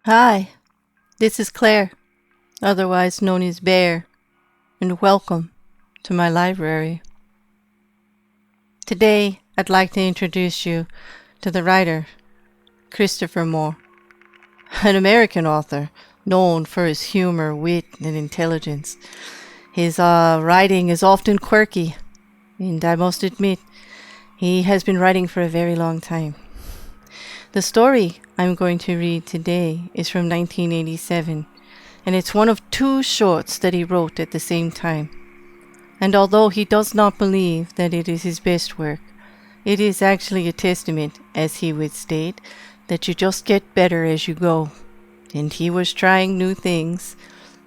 Hi, this is Claire, otherwise known as Bear, and welcome to my library. Today, I'd like to introduce you to the writer, Christopher Moore, an American author known for his humor, wit, and intelligence. His writing is often quirky, and I must admit, he has been writing for a very long time. The story I'm going to read today is from 1987, and it's one of two shorts that he wrote at the same time. And although he does not believe that it is his best work, it is actually a testament, as he would state, that you just get better as you go. And he was trying new things,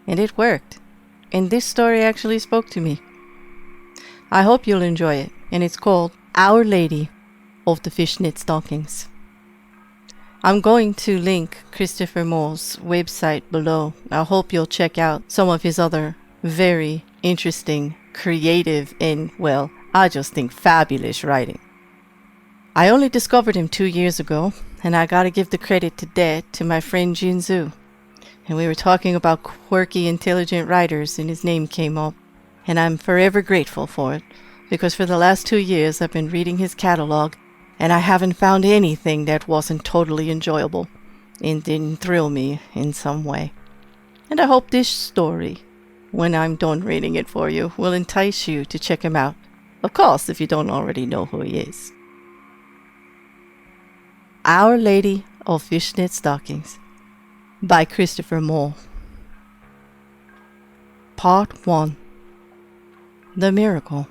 and it worked. And this story actually spoke to me. I hope you'll enjoy it, and it's called Our Lady of the Fishnet Stockings. I'm going to link Christopher Moore's website below. I hope you'll check out some of his other very interesting, creative, and, well, I just think fabulous writing. I only discovered him 2 years ago, and I gotta give the credit to that to my friend Jinzu. And we were talking about quirky, intelligent writers, and his name came up. And I'm forever grateful for it, because for the last 2 years I've been reading his catalog, and I haven't found anything that wasn't totally enjoyable and didn't thrill me in some way. And I hope this story, when I'm done reading it for you, will entice you to check him out. Of course, if you don't already know who he is. Our Lady of Fishnet Stockings by Christopher Moore. Part 1. The Miracle.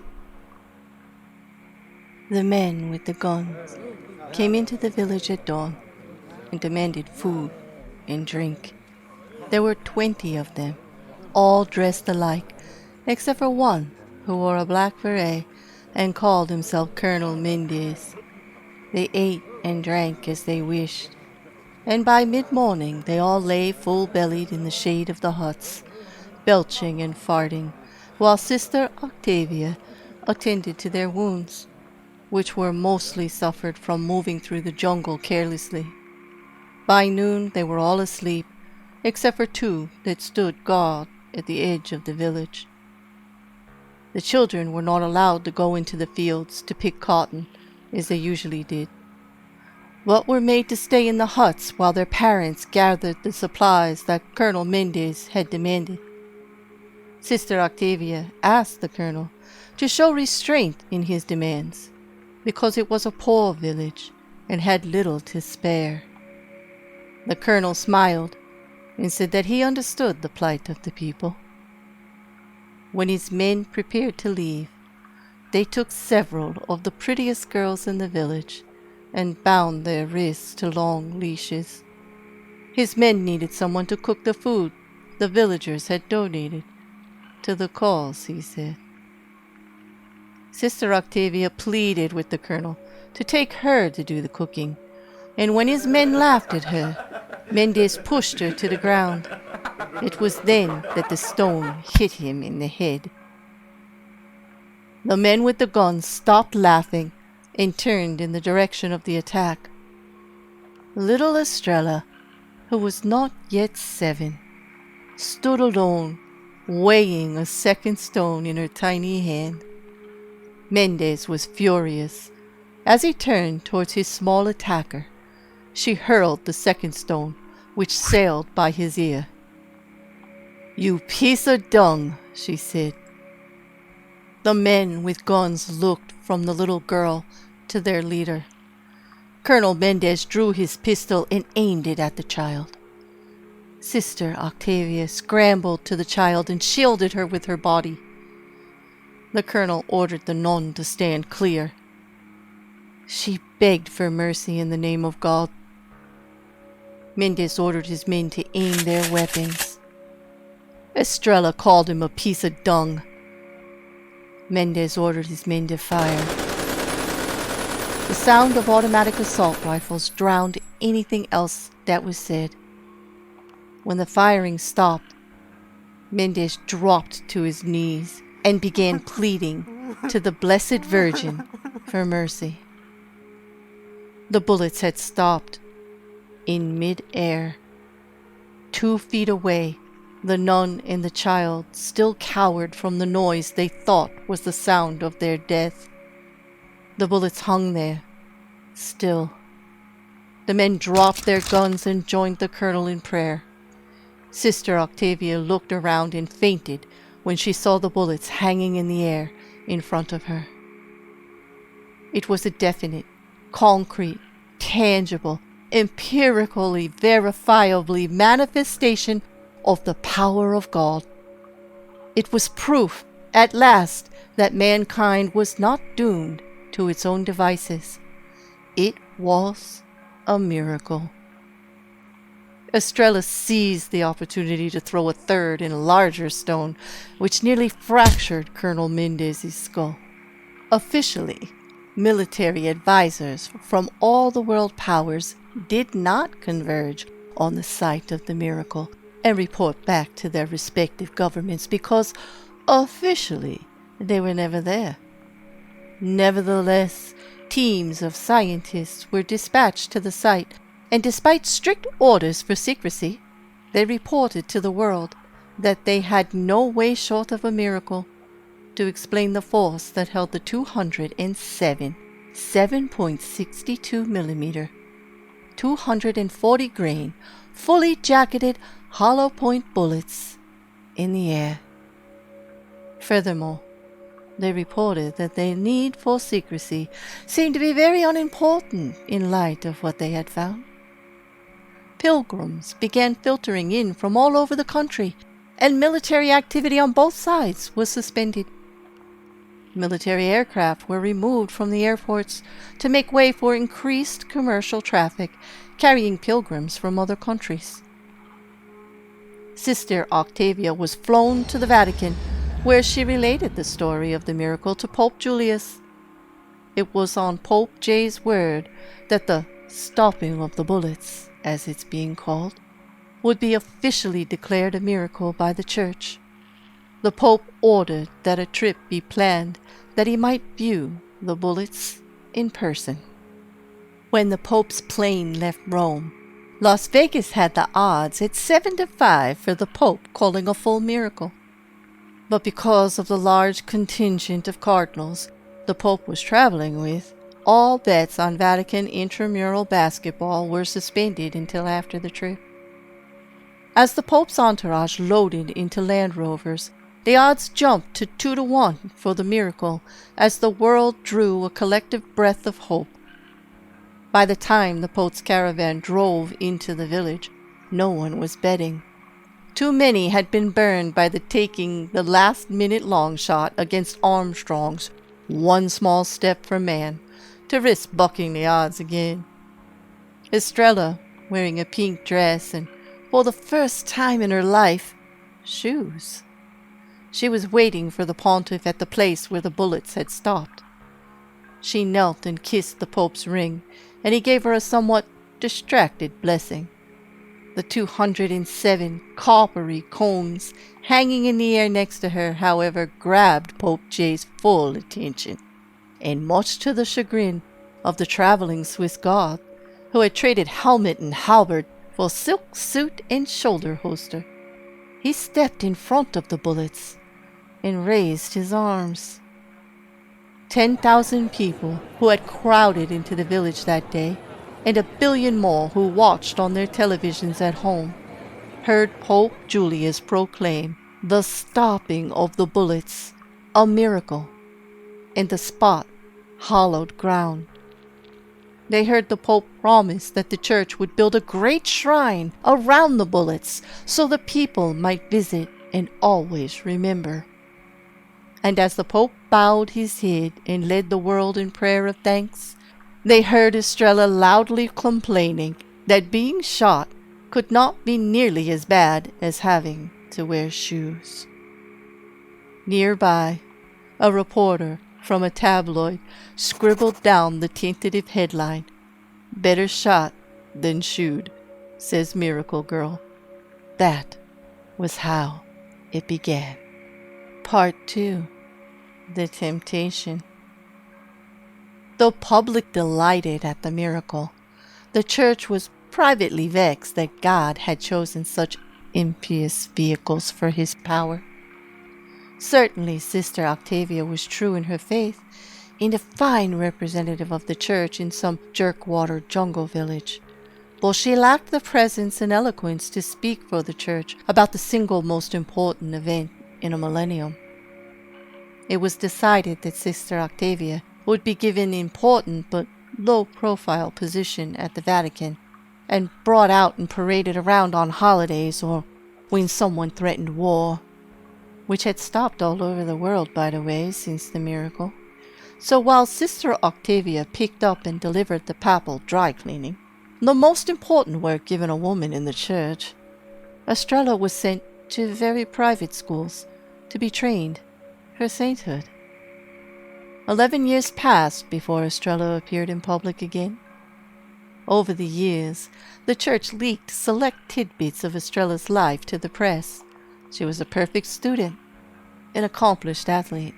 The men with the guns came into the village at dawn and demanded food and drink. There were 20 of them, all dressed alike, except for one who wore a black beret and called himself Colonel Mendez. They ate and drank as they wished, and by mid-morning they all lay full-bellied in the shade of the huts, belching and farting, while Sister Octavia attended to their wounds, which were mostly suffered from moving through the jungle carelessly. By noon they were all asleep, except for two that stood guard at the edge of the village. The children were not allowed to go into the fields to pick cotton, as they usually did, but were made to stay in the huts while their parents gathered the supplies that Colonel Mendez had demanded. Sister Octavia asked the colonel to show restraint in his demands, because it was a poor village and had little to spare. The colonel smiled and said that he understood the plight of the people. When his men prepared to leave, they took several of the prettiest girls in the village and bound their wrists to long leashes. His men needed someone to cook the food the villagers had donated to the cause, he said. Sister Octavia pleaded with the colonel to take her to do the cooking, and when his men laughed at her, Mendez pushed her to the ground. It was then that the stone hit him in the head. The men with the guns stopped laughing and turned in the direction of the attack. Little Estrella, who was not yet 7, stood alone, weighing a second stone in her tiny hand. Mendez was furious. As he turned towards his small attacker, she hurled the second stone, which sailed by his ear. "You piece of dung," she said. The men with guns looked from the little girl to their leader. Colonel Mendez drew his pistol and aimed it at the child. Sister Octavia scrambled to the child and shielded her with her body. The colonel ordered the nun to stand clear. She begged for mercy in the name of God. Mendez ordered his men to aim their weapons. Estrella called him a piece of dung. Mendez ordered his men to fire. The sound of automatic assault rifles drowned anything else that was said. When the firing stopped, Mendez dropped to his knees and began pleading to the Blessed Virgin for mercy. The bullets had stopped in mid-air. 2 feet away, the nun and the child still cowered from the noise they thought was the sound of their death. The bullets hung there, still. The men dropped their guns and joined the colonel in prayer. Sister Octavia looked around and fainted when she saw the bullets hanging in the air in front of her. It was a definite, concrete, tangible, empirically verifiably manifestation of the power of God. It was proof, at last, that mankind was not doomed to its own devices. It was a miracle. Estrella seized the opportunity to throw a third and larger stone, which nearly fractured Colonel Mendez's skull. Officially, military advisors from all the world powers did not converge on the site of the miracle and report back to their respective governments because officially they were never there. Nevertheless, teams of scientists were dispatched to the site, and despite strict orders for secrecy, they reported to the world that they had no way short of a miracle to explain the force that held the 207 7.62 millimeter, 240 grain, fully jacketed hollow point bullets in the air. Furthermore, they reported that their need for secrecy seemed to be very unimportant in light of what they had found. Pilgrims began filtering in from all over the country, and military activity on both sides was suspended. Military aircraft were removed from the airports to make way for increased commercial traffic carrying pilgrims from other countries. Sister Octavia was flown to the Vatican, where she related the story of the miracle to Pope Julius. It was on Pope J's word that the stopping of the bullets, as it's being called, would be officially declared a miracle by the Church. The Pope ordered that a trip be planned that he might view the bullets in person. When the Pope's plane left Rome, Las Vegas had the odds at 7-5 for the Pope calling a full miracle. But because of the large contingent of cardinals the Pope was traveling with, all bets on Vatican intramural basketball were suspended until after the trip. As the Pope's entourage loaded into Land Rovers, the odds jumped to 2-1 for the miracle as the world drew a collective breath of hope. By the time the Pope's caravan drove into the village, no one was betting. Too many had been burned by taking the last-minute long shot against Armstrong's one small step for man to risk bucking the odds again. Estrella, wearing a pink dress and, for the first time in her life, shoes. She was waiting for the pontiff at the place where the bullets had stopped. She knelt and kissed the Pope's ring, and he gave her a somewhat distracted blessing. The 207 coppery combs hanging in the air next to her, however, grabbed Pope J's full attention, and much to the chagrin of the traveling Swiss Guard, who had traded helmet and halberd for silk suit and shoulder holster, he stepped in front of the bullets and raised his arms. 10,000 people who had crowded into the village that day, and 1 billion more who watched on their televisions at home, heard Pope Julius proclaim the stopping of the bullets a miracle, and the spot hallowed ground. They heard the Pope promise that the Church would build a great shrine around the bullets so the people might visit and always remember. And as the Pope bowed his head and led the world in prayer of thanks, they heard Estrella loudly complaining that being shot could not be nearly as bad as having to wear shoes. Nearby, a reporter from a tabloid scribbled down the tentative headline, "Better shot than shoed," says Miracle Girl. That was how it began. Part 2. The Temptation. The public delighted at the miracle. The Church was privately vexed that God had chosen such impious vehicles for his power. Certainly Sister Octavia was true in her faith, and a fine representative of the church in some jerkwater jungle village. But she lacked the presence and eloquence to speak for the church about the single most important event in a millennium. It was decided that Sister Octavia would be given an important but low-profile position at the Vatican and brought out and paraded around on holidays or when someone threatened war, which had stopped all over the world, by the way, since the miracle. So while Sister Octavia picked up and delivered the papal dry cleaning, the most important work given a woman in the church, Estrella was sent to very private schools to be trained for sainthood. 11 years passed before Estrella appeared in public again. Over the years, the church leaked select tidbits of Estrella's life to the press. She was a perfect student, an accomplished athlete,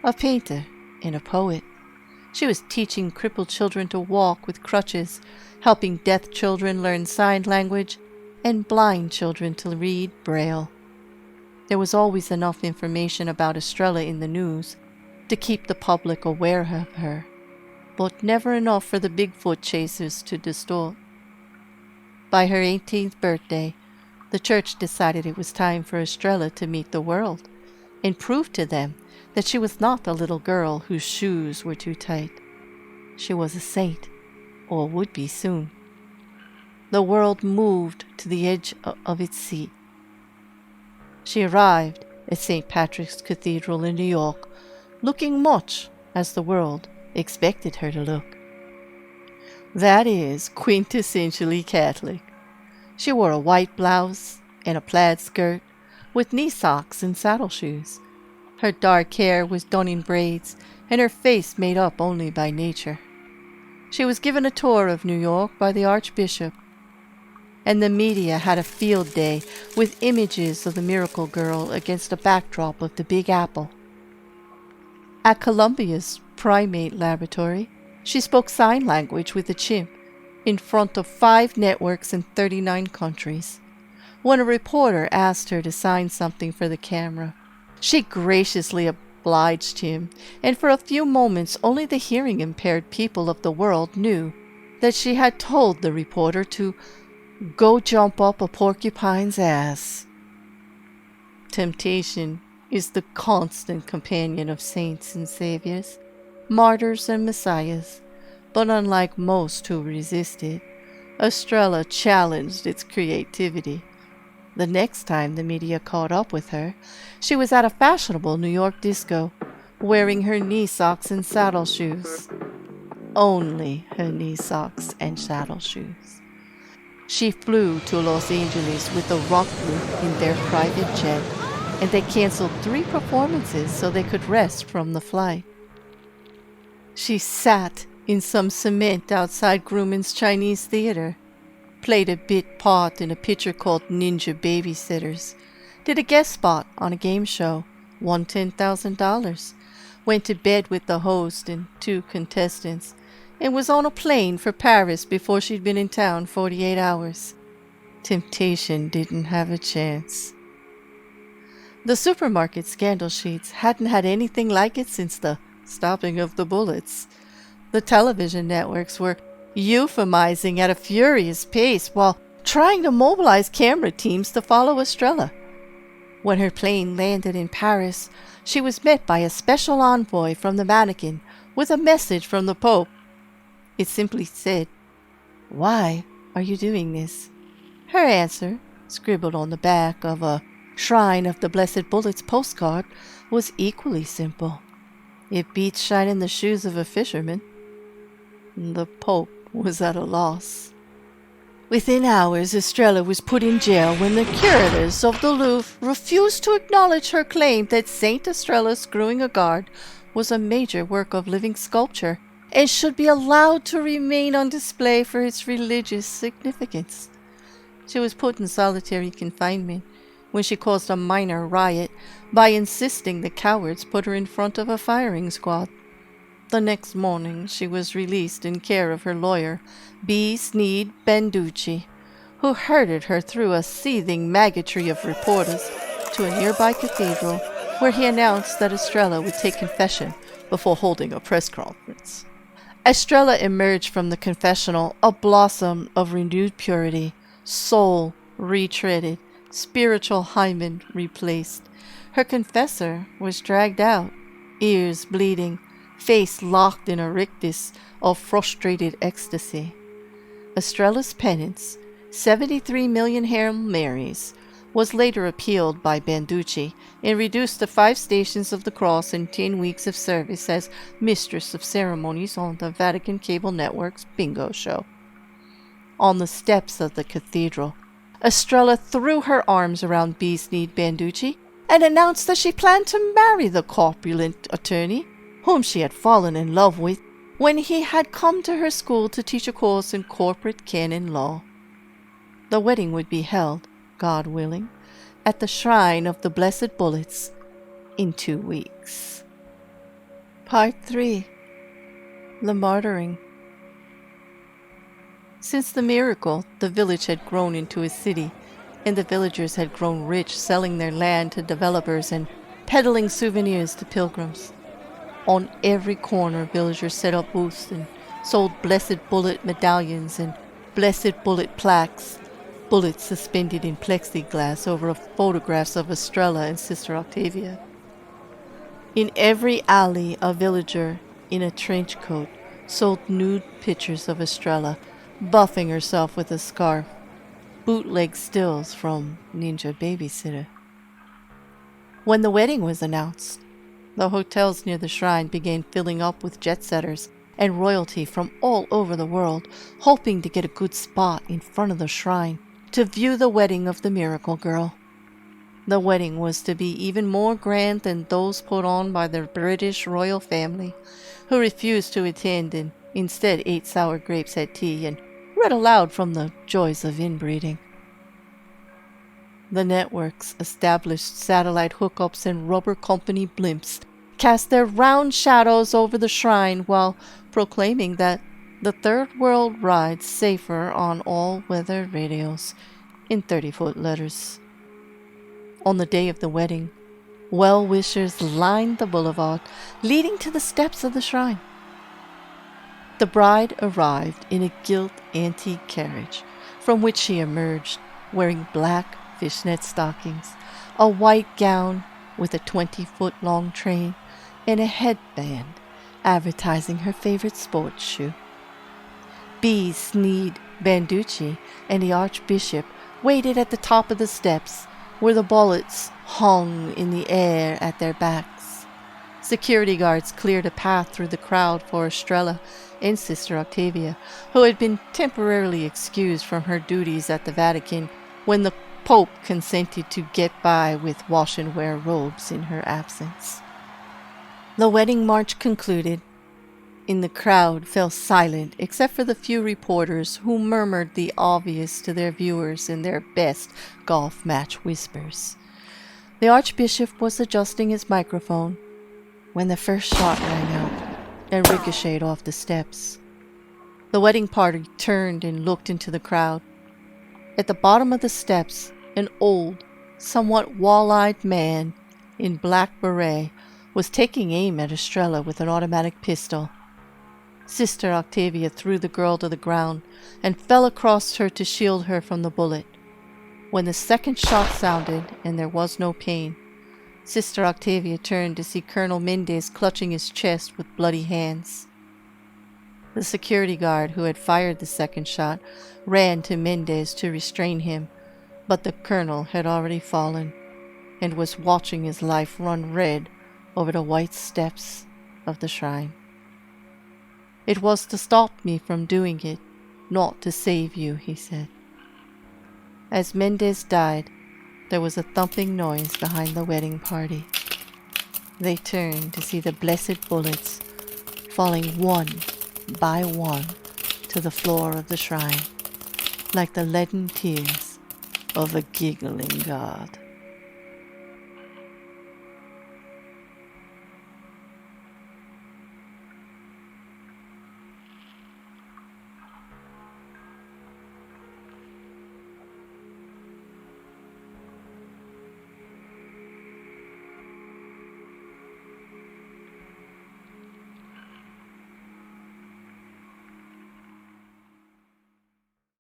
a painter, and a poet. She was teaching crippled children to walk with crutches, helping deaf children learn sign language, and blind children to read Braille. There was always enough information about Estrella in the news to keep the public aware of her, but never enough for the Bigfoot chasers to distort. By her 18th birthday, the church decided it was time for Estrella to meet the world and prove to them that she was not a little girl whose shoes were too tight. She was a saint, or would be soon. The world moved to the edge of its seat. She arrived at St. Patrick's Cathedral in New York, looking much as the world expected her to look. That is, quintessentially Catholic. She wore a white blouse and a plaid skirt with knee socks and saddle shoes. Her dark hair was done in braids and her face made up only by nature. She was given a tour of New York by the Archbishop, and the media had a field day with images of the miracle girl against a backdrop of the Big Apple. At Columbia's primate laboratory, she spoke sign language with a chimp in front of 5 networks in 39 countries. When a reporter asked her to sign something for the camera, she graciously obliged him, and for a few moments only the hearing-impaired people of the world knew that she had told the reporter to go jump up a porcupine's ass. Temptation is the constant companion of saints and saviors, martyrs and messiahs, but unlike most who resisted, Estrella challenged its creativity. The next time the media caught up with her, she was at a fashionable New York disco, wearing her knee socks and saddle shoes. Only her knee socks and saddle shoes. She flew to Los Angeles with the rock group in their private jet, and they canceled 3 performances so they could rest from the flight. She sat in some cement outside Grumman's Chinese theater, played a bit part in a picture called Ninja Babysitters, did a guest spot on a game show, won $10,000, went to bed with the host and 2 contestants, and was on a plane for Paris before she'd been in town 48 hours. Temptation didn't have a chance. The supermarket scandal sheets hadn't had anything like it since the stopping of the bullets. The television networks were euphemizing at a furious pace while trying to mobilize camera teams to follow Estrella. When her plane landed in Paris, she was met by a special envoy from the Vatican with a message from the Pope. It simply said, "Why are you doing this?" Her answer, scribbled on the back of a Shrine of the Blessed Bullets postcard, was equally simple. It beats shining the shoes of a fisherman. The Pope was at a loss. Within hours, Estrella was put in jail when the curators of the Louvre refused to acknowledge her claim that Saint Estrella screwing a guard was a major work of living sculpture and should be allowed to remain on display for its religious significance. She was put in solitary confinement when she caused a minor riot by insisting the cowards put her in front of a firing squad. The next morning she was released in care of her lawyer, B. Sneed Banducci, who herded her through a seething maggotry of reporters to a nearby cathedral where he announced that Estrella would take confession before holding a press conference. Estrella emerged from the confessional a blossom of renewed purity, soul retreaded, spiritual hymen replaced. Her confessor was dragged out, ears bleeding, face locked in a rictus of frustrated ecstasy. Estrella's penance, 73 million Hail Marys, was later appealed by Banducci and reduced to 5 Stations of the Cross and 10 weeks of service as Mistress of Ceremonies on the Vatican Cable Network's bingo show. On the steps of the cathedral, Estrella threw her arms around B. Sneed Banducci and announced that she planned to marry the corpulent attorney, whom she had fallen in love with when he had come to her school to teach a course in corporate canon law. The wedding would be held, God willing, at the shrine of the Blessed Bullets in 2 weeks. Part 3. The Martyring. Since the miracle, the village had grown into a city, and the villagers had grown rich, selling their land to developers and peddling souvenirs to pilgrims. On every corner, villagers set up booths and sold Blessed Bullet medallions and Blessed Bullet plaques, bullets suspended in plexiglass over photographs of Estrella and Sister Octavia. In every alley, a villager in a trench coat sold nude pictures of Estrella, buffing herself with a scarf, bootleg stills from Ninja Babysitter. When the wedding was announced, the hotels near the shrine began filling up with jet-setters and royalty from all over the world, hoping to get a good spot in front of the shrine to view the wedding of the miracle girl. The wedding was to be even more grand than those put on by the British royal family, who refused to attend and instead ate sour grapes at tea and read aloud from the joys of inbreeding. The networks established satellite hookups and rubber company blimps cast their round shadows over the shrine while proclaiming that the third world rides safer on all-weather radios in 30-foot letters. On the day of the wedding, well-wishers lined the boulevard leading to the steps of the shrine. The bride arrived in a gilt antique carriage from which she emerged wearing black fishnet stockings, a white gown with a 20-foot-long train, and a headband advertising her favorite sports shoe. B. Sneed Banducci and the Archbishop waited at the top of the steps, where the bullets hung in the air at their backs. Security guards cleared a path through the crowd for Estrella and Sister Octavia, who had been temporarily excused from her duties at the Vatican when the Pope consented to get by with wash-and-wear robes in her absence. The wedding march concluded, and the crowd fell silent except for the few reporters who murmured the obvious to their viewers in their best golf match whispers. The Archbishop was adjusting his microphone when the first shot rang out and ricocheted off the steps. The wedding party turned and looked into the crowd. At the bottom of the steps, an old, somewhat wall-eyed man in black beret was taking aim at Estrella with an automatic pistol. Sister Octavia threw the girl to the ground and fell across her to shield her from the bullet. When the second shot sounded and there was no pain, Sister Octavia turned to see Colonel Mendez clutching his chest with bloody hands. The security guard who had fired the second shot ran to Mendez to restrain him, but the colonel had already fallen and was watching his life run red over the white steps of the shrine. "It was to stop me from doing it, not to save you," he said. As Mendez died, there was a thumping noise behind the wedding party. They turned to see the blessed bullets falling one by one to the floor of the shrine, like the leaden tears of a giggling god.